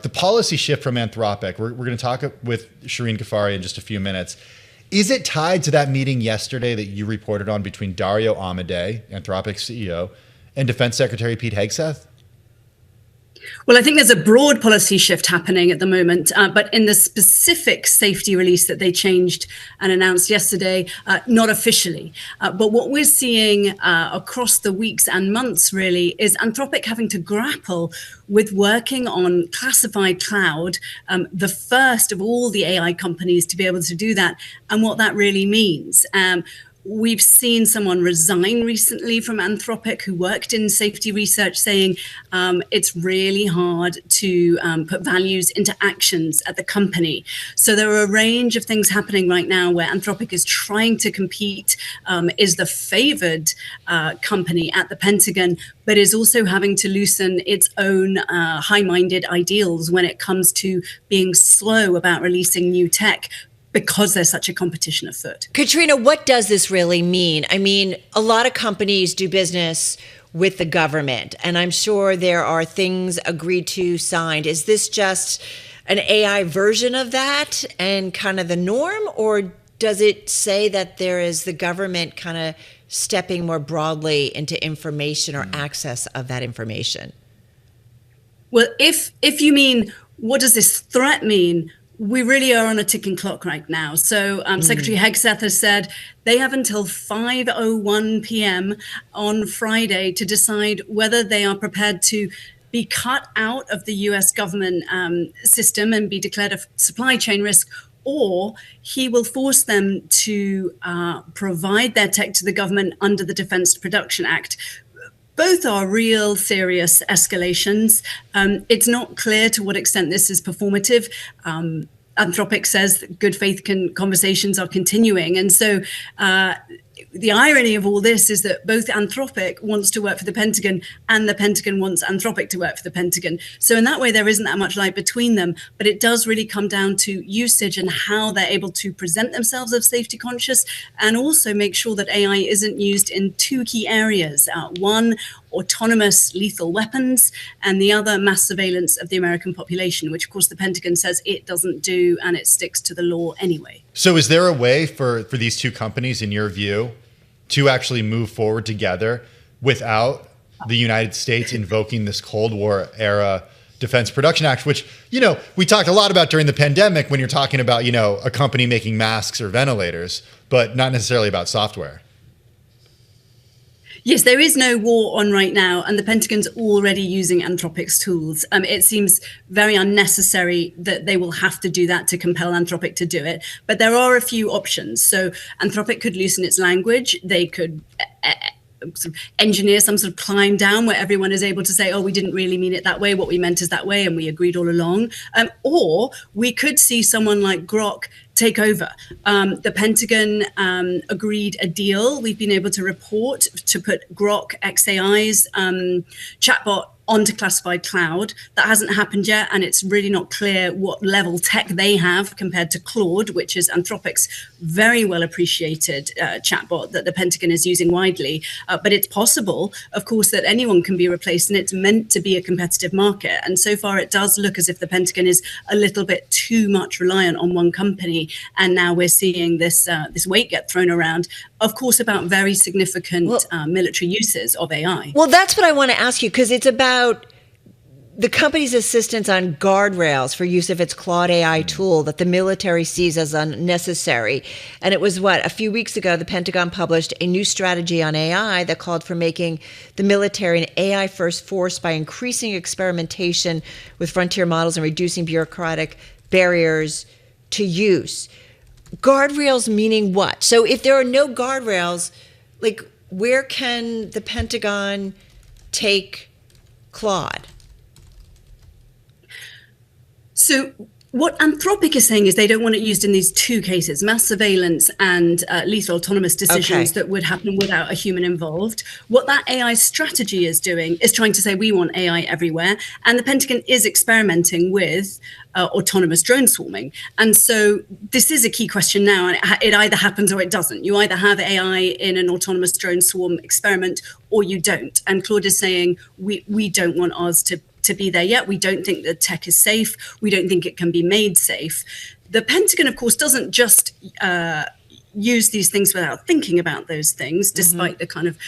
The policy shift from Anthropic, we're going to talk with Shireen Ghaffari in just a few minutes. Is it tied to that meeting yesterday that you reported on between Dario Amodei, Anthropic's CEO, and Defense Secretary Pete Hegseth? Well, I think there's a broad policy shift happening at the moment, but in the specific safety release that they changed and announced yesterday, not officially. But what we're seeing across the weeks and months really is Anthropic having to grapple with working on classified cloud, the first of all the AI companies to be able to do that, and what that really means. We've seen someone resign recently from Anthropic who worked in safety research saying it's really hard to put values into actions at the company. So there are a range of things happening right now where Anthropic is trying to compete, is the favored company at the Pentagon, but is also having to loosen its own high-minded ideals when it comes to being slow about releasing new tech, because there's such a competition afoot. Katrina, what does this really mean? I mean, a lot of companies do business with the government, and I'm sure there are things agreed to, signed. Is this just an AI version of that and kind of the norm, or does it say that there is the government kind of stepping more broadly into information or access of that information? Well, if you mean, what does this threat mean? We really are on a ticking clock right now. So Secretary Hegseth has said they have until 5:01 p.m. on Friday to decide whether they are prepared to be cut out of the US government system and be declared a supply chain risk, or he will force them to provide their tech to the government under the Defense Production Act. Both are real serious escalations. It's not clear to what extent this is performative. Anthropic says that good faith conversations are continuing. And so the irony of all this is that both Anthropic wants to work for the Pentagon and the Pentagon wants Anthropic to work for the Pentagon. So in that way, there isn't that much light between them, but it does really come down to usage and how they're able to present themselves as safety conscious, and also make sure that AI isn't used in two key areas. One, autonomous lethal weapons, and the other, mass surveillance of the American population, which of course the Pentagon says it doesn't do, and it sticks to the law anyway. So is there a way for these two companies, in your view, to actually move forward together without the United States invoking this Cold War era Defense Production Act, which, you know, we talked a lot about during the pandemic when you're talking about, you know, a company making masks or ventilators, but not necessarily about software? Yes, there is no war on right now, and the Pentagon's already using Anthropic's tools. It seems very unnecessary that they will have to do that to compel Anthropic to do it. But there are a few options. So Anthropic could loosen its language. They could sort of engineer some sort of climb down where everyone is able to say, oh, we didn't really mean it that way. What we meant is that way, and we agreed all along. Or we could see someone like Grok take over. The Pentagon agreed a deal. We've been able to report to put Grok XAI's chatbot onto classified cloud. That hasn't happened yet, and it's really not clear what level tech they have compared to Claude, which is Anthropic's very well appreciated chatbot that the Pentagon is using widely. But it's possible, of course, that anyone can be replaced, and it's meant to be a competitive market. And so far, it does look as if the Pentagon is a little bit too much reliant on one company. And now we're seeing this weight get thrown around, of course, about very significant military uses of AI. Well, that's what I want to ask you, because it's about the company's insistence on guardrails for use of its Claude AI tool that the military sees as unnecessary. And it was a few weeks ago, the Pentagon published a new strategy on AI that called for making the military an AI-first force by increasing experimentation with frontier models and reducing bureaucratic barriers to use. Guardrails meaning what? So if there are no guardrails, like, where can the Pentagon take Claude? So what Anthropic is saying is they don't want it used in these two cases, mass surveillance and lethal autonomous decisions that would happen without a human involved. What that AI strategy is doing is trying to say we want AI everywhere. And the Pentagon is experimenting with autonomous drone swarming. And so this is a key question now, and it either happens or it doesn't. You either have AI in an autonomous drone swarm experiment or you don't. And Claude is saying we don't want ours to to be there yet. We don't think the tech is safe. We don't think it can be made safe. The Pentagon, of course, doesn't just use these things without thinking about those things, despite the kind of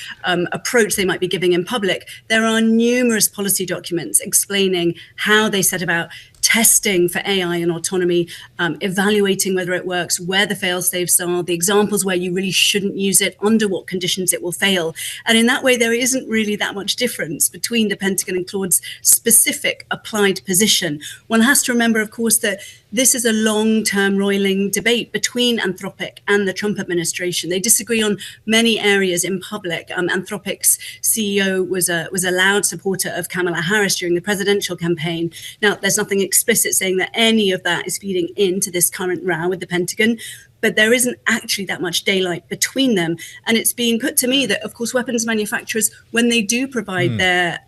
approach they might be giving in public. There are numerous policy documents explaining how they set about testing for AI and autonomy, evaluating whether it works, where the fail-safes are, the examples where you really shouldn't use it, under what conditions it will fail. And in that way, there isn't really that much difference between the Pentagon and Claude's specific applied position. One has to remember, of course, that this is a long-term roiling debate between Anthropic and the Trump administration. They disagree on many areas in public. Anthropic's CEO was a loud supporter of Kamala Harris during the presidential campaign. Now, there's nothing explicit saying that any of that is feeding into this current row with the Pentagon, but there isn't actually that much daylight between them. And it's been put to me that, of course, weapons manufacturers, when they do provide their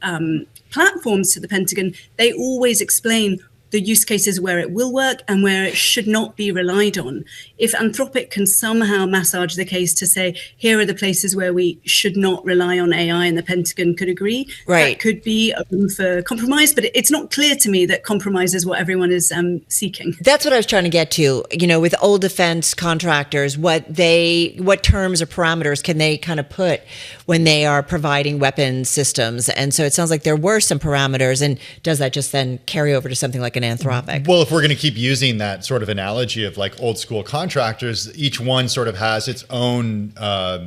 platforms to the Pentagon, they always explain the use cases where it will work and where it should not be relied on. If Anthropic can somehow massage the case to say, here are the places where we should not rely on AI, and the Pentagon could agree, that could be a room for compromise. But it's not clear to me that compromise is what everyone is seeking. That's what I was trying to get to. You know, with old defense contractors, what terms or parameters can they kind of put when they are providing weapons systems? And so it sounds like there were some parameters. And does that just then carry over to something like an Anthropic? Well, if we're going to keep using that sort of analogy of like old school contractors, each one sort of has its own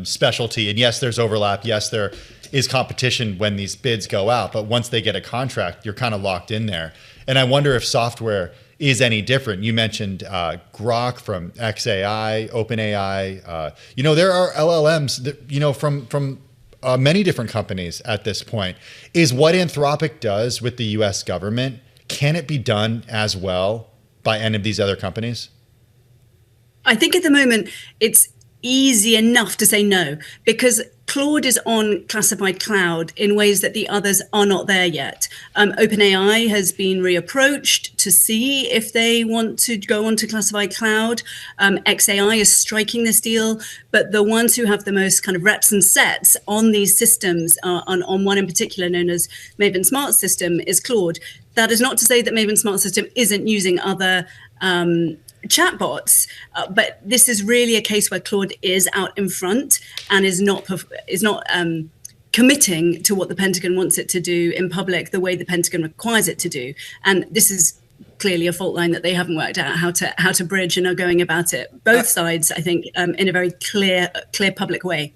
specialty. And yes, there's overlap. Yes, there is competition when these bids go out. But once they get a contract, you're kind of locked in there. And I wonder if software is any different. You mentioned Grok from XAI, OpenAI. There are LLMs that, from many different companies at this point. Is what Anthropic does with the U.S. government, can it be done as well by any of these other companies? I think at the moment it's easy enough to say no, because Claude is on classified cloud in ways that the others are not there yet. OpenAI has been reapproached to see if they want to go onto classified cloud. XAI is striking this deal, but the ones who have the most kind of reps and sets on these systems, on one in particular known as Maven Smart System, is Claude. That is not to say that Maven Smart System isn't using other chatbots, but this is really a case where Claude is out in front and is not committing to what the Pentagon wants it to do in public the way the Pentagon requires it to do. And this is clearly a fault line that they haven't worked out how to bridge and are going about it. Both sides, I think, in a very clear public way.